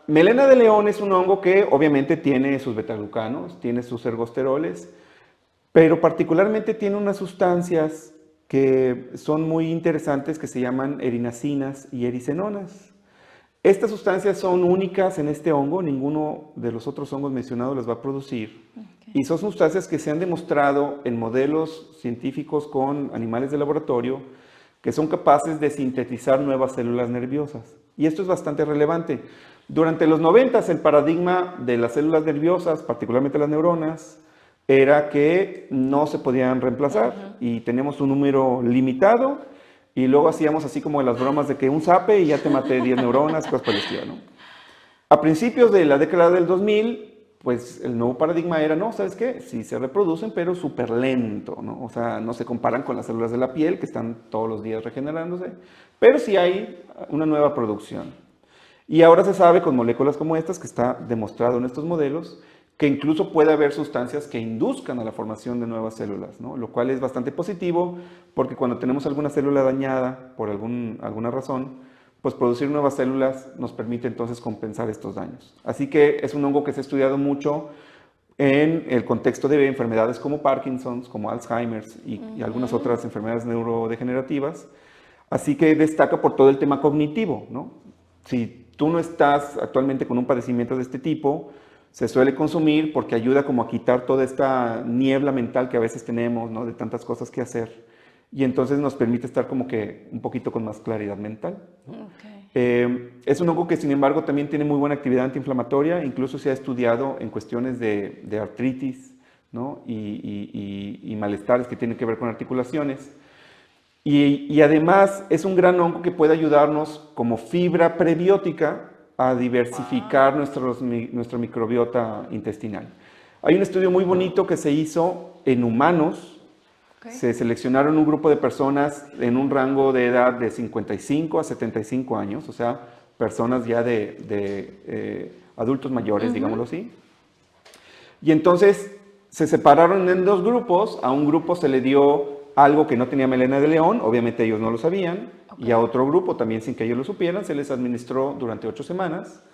melena de león es un hongo que obviamente tiene sus betaglucanos, tiene sus ergosteroles, pero particularmente tiene unas sustancias que son muy interesantes que se llaman erinacinas y ericenonas. Estas sustancias son únicas en este hongo, ninguno de los otros hongos mencionados las va a producir. Okay. Y son sustancias que se han demostrado en modelos científicos con animales de laboratorio que son capaces de sintetizar nuevas células nerviosas. Y esto es bastante relevante. Durante los 90 el paradigma de las células nerviosas, particularmente las neuronas, era que no se podían reemplazar y teníamos un número limitado y luego hacíamos así como las bromas de que un zape y ya te maté 10 neuronas, cosas por el estilo, ¿no? A principios de la década del 2000, pues el nuevo paradigma era, no, ¿sabes qué? Sí se reproducen, pero súper lento, ¿no? O sea, no se comparan con las células de la piel, que están todos los días regenerándose, pero sí hay una nueva producción. Y ahora se sabe con moléculas como estas, que está demostrado en estos modelos, que incluso puede haber sustancias que induzcan a la formación de nuevas células, ¿no? Lo cual es bastante positivo, porque cuando tenemos alguna célula dañada por alguna razón, pues producir nuevas células nos permite entonces compensar estos daños. Así que es un hongo que se ha estudiado mucho en el contexto de enfermedades como Parkinson's, como Alzheimer's y algunas otras enfermedades neurodegenerativas. Así que destaca por todo el tema cognitivo, ¿no? Si tú no estás actualmente con un padecimiento de este tipo, se suele consumir porque ayuda como a quitar toda esta niebla mental que a veces tenemos, ¿no? De tantas cosas que hacer. Y entonces nos permite estar como que un poquito con más claridad mental, ¿no? Es un hongo que sin embargo también tiene muy buena actividad antiinflamatoria, incluso se ha estudiado en cuestiones de artritis, ¿no? y malestares que tienen que ver con articulaciones. Y además es un gran hongo que puede ayudarnos como fibra prebiótica a diversificar nuestra microbiota intestinal. Hay un estudio muy bonito que se hizo en humanos. Se seleccionaron un grupo de personas en un rango de edad de 55 a 75 años, o sea, personas ya de adultos mayores, digámoslo así. Y entonces se separaron en dos grupos. A un grupo se le dio algo que no tenía melena de león, obviamente ellos no lo sabían, y a otro grupo, también sin que ellos lo supieran, se les administró durante 8 semanas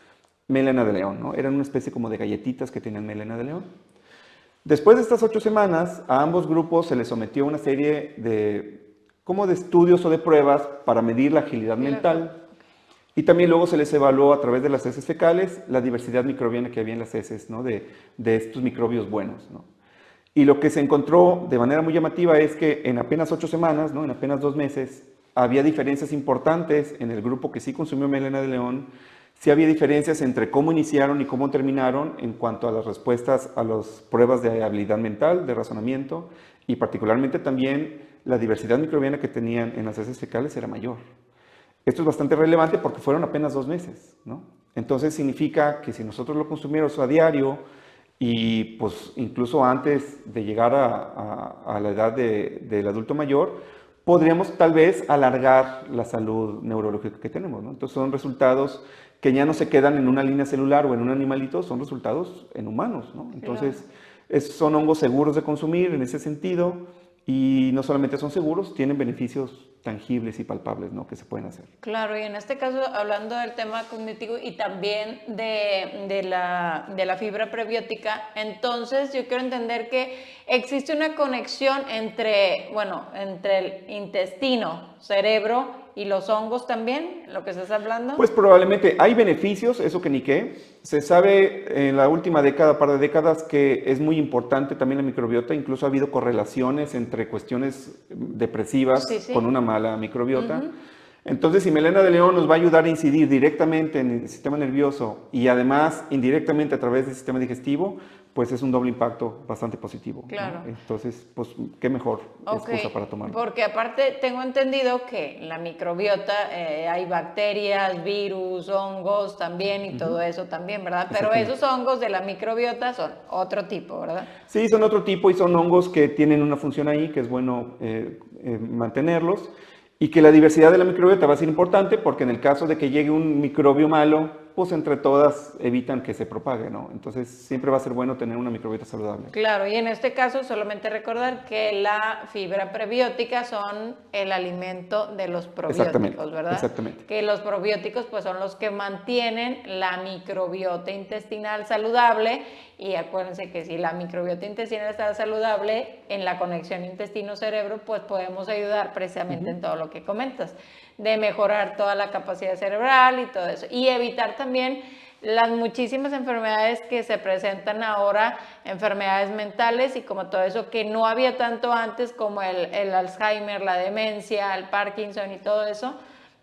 melena de león, ¿no? Eran una especie como de galletitas que tenían melena de león. Después de estas 8 semanas, a ambos grupos se les sometió una serie de estudios o de pruebas para medir la agilidad mental. Y también luego se les evaluó a través de las heces fecales la diversidad microbiana que había en las heces, ¿no? de estos microbios buenos, ¿no? Y lo que se encontró de manera muy llamativa es que en apenas 8 semanas, ¿no? En apenas 2 meses, había diferencias importantes en el grupo que sí consumió melena de león. Sí había diferencias entre cómo iniciaron y cómo terminaron en cuanto a las respuestas a las pruebas de habilidad mental, de razonamiento, y particularmente también la diversidad microbiana que tenían en las heces fecales era mayor. Esto es bastante relevante porque fueron apenas 2 meses, ¿no? Entonces significa que si nosotros lo consumiéramos a diario y pues incluso antes de llegar a la edad del adulto mayor, podríamos tal vez alargar la salud neurológica que tenemos, ¿no? Entonces son resultados que ya no se quedan en una línea celular o en un animalito, son resultados en humanos, ¿no? Entonces son hongos seguros de consumir en ese sentido, y no solamente son seguros, tienen beneficios tangibles y palpables, ¿no? Que se pueden hacer. Claro, y en este caso, hablando del tema cognitivo y también de la fibra prebiótica, entonces yo quiero entender que existe una conexión entre el intestino, cerebro y los hongos también, lo que estás hablando. Pues probablemente hay beneficios, eso que ni qué. Se sabe en la última década, par de décadas, que es muy importante también la microbiota. Incluso ha habido correlaciones entre cuestiones depresivas con una mala microbiota. Entonces, si melena de león nos va a ayudar a incidir directamente en el sistema nervioso y además indirectamente a través del sistema digestivo, pues es un doble impacto bastante positivo, claro, ¿no? Entonces, pues qué mejor excusa para tomarlo. Porque aparte tengo entendido que en la microbiota hay bacterias, virus, hongos también y todo eso también, ¿verdad? Pero esos hongos de la microbiota son otro tipo, ¿verdad? Sí, son otro tipo y son hongos que tienen una función ahí que es bueno mantenerlos, y que la diversidad de la microbiota va a ser importante porque en el caso de que llegue un microbio malo pues entre todas evitan que se propague, ¿no? Entonces siempre va a ser bueno tener una microbiota saludable. Claro, y en este caso solamente recordar que la fibra prebiótica son el alimento de los probióticos, ¿verdad? Exactamente. Que los probióticos pues son los que mantienen la microbiota intestinal saludable, y acuérdense que si la microbiota intestinal está saludable, en la conexión intestino-cerebro pues podemos ayudar precisamente en todo lo que comentas, de mejorar toda la capacidad cerebral y todo eso, y evitar también las muchísimas enfermedades que se presentan ahora, enfermedades mentales y como todo eso que no había tanto antes, como el Alzheimer, la demencia, el Parkinson y todo eso.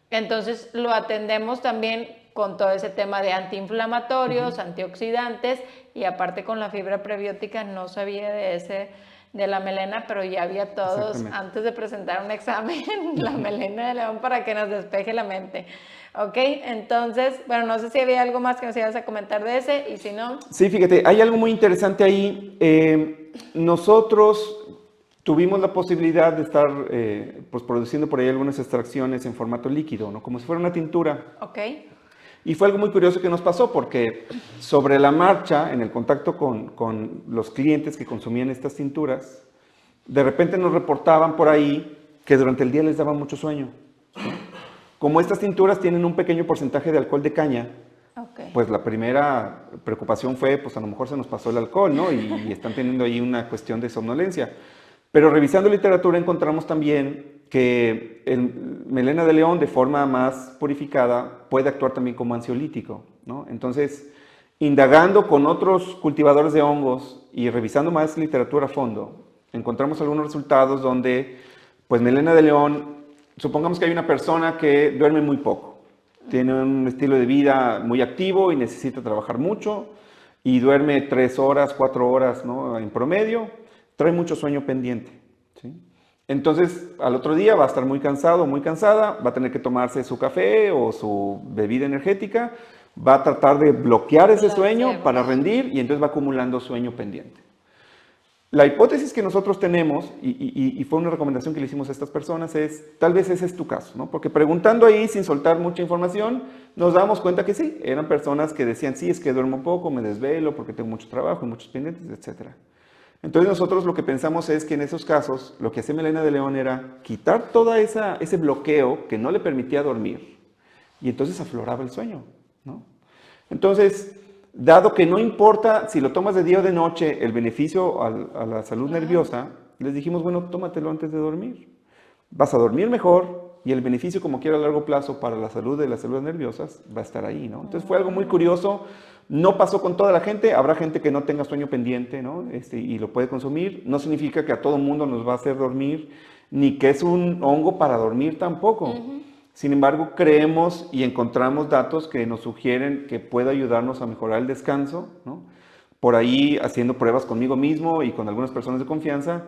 Entonces lo atendemos también con todo ese tema de antiinflamatorios, antioxidantes, y aparte con la fibra prebiótica. No sabía de la melena, pero ya había todos antes de presentar un examen, la melena de león, para que nos despeje la mente. Ok, entonces, bueno, no sé si había algo más que nos ibas a comentar de ese, y si no... Sí, fíjate, hay algo muy interesante ahí. Nosotros tuvimos la posibilidad de estar pues produciendo por ahí algunas extracciones en formato líquido, ¿no? Como si fuera una tintura. Ok. Y fue algo muy curioso que nos pasó, porque sobre la marcha, en el contacto con los clientes que consumían estas tinturas, de repente nos reportaban por ahí que durante el día les daba mucho sueño. Como estas tinturas tienen un pequeño porcentaje de alcohol de caña, pues la primera preocupación fue, pues a lo mejor se nos pasó el alcohol, ¿no? Y están teniendo ahí una cuestión de somnolencia. Pero revisando literatura encontramos también que el melena de león, de forma más purificada, puede actuar también como ansiolítico, ¿no? Entonces, indagando con otros cultivadores de hongos y revisando más literatura a fondo, encontramos algunos resultados donde, pues melena de león, supongamos que hay una persona que duerme muy poco, tiene un estilo de vida muy activo y necesita trabajar mucho, y duerme 3 horas, 4 horas, ¿no? En promedio, trae mucho sueño pendiente, ¿sí? Entonces, al otro día va a estar muy cansado, muy cansada, va a tener que tomarse su café o su bebida energética, va a tratar de bloquear ese sueño para rendir, y entonces va acumulando sueño pendiente. La hipótesis que nosotros tenemos, y fue una recomendación que le hicimos a estas personas, es, tal vez ese es tu caso, ¿no? Porque preguntando ahí, sin soltar mucha información, nos damos cuenta que sí, eran personas que decían, sí, es que duermo poco, me desvelo porque tengo mucho trabajo y muchos pendientes, etc. Entonces nosotros lo que pensamos es que en esos casos, lo que hacía melena de león era quitar todo ese bloqueo que no le permitía dormir, y entonces afloraba el sueño, ¿no? Entonces, dado que no importa si lo tomas de día o de noche, el beneficio a la salud nerviosa, les dijimos, bueno, tómatelo antes de dormir. Vas a dormir mejor, y el beneficio, como quiera, a largo plazo para la salud de las células nerviosas va a estar ahí, ¿no? Entonces fue algo muy curioso. No pasó con toda la gente, habrá gente que no tenga sueño pendiente, ¿no? Y lo puede consumir. No significa que a todo mundo nos va a hacer dormir, ni que es un hongo para dormir tampoco. Sin embargo, creemos y encontramos datos que nos sugieren que puede ayudarnos a mejorar el descanso, ¿no? Por ahí, haciendo pruebas conmigo mismo y con algunas personas de confianza,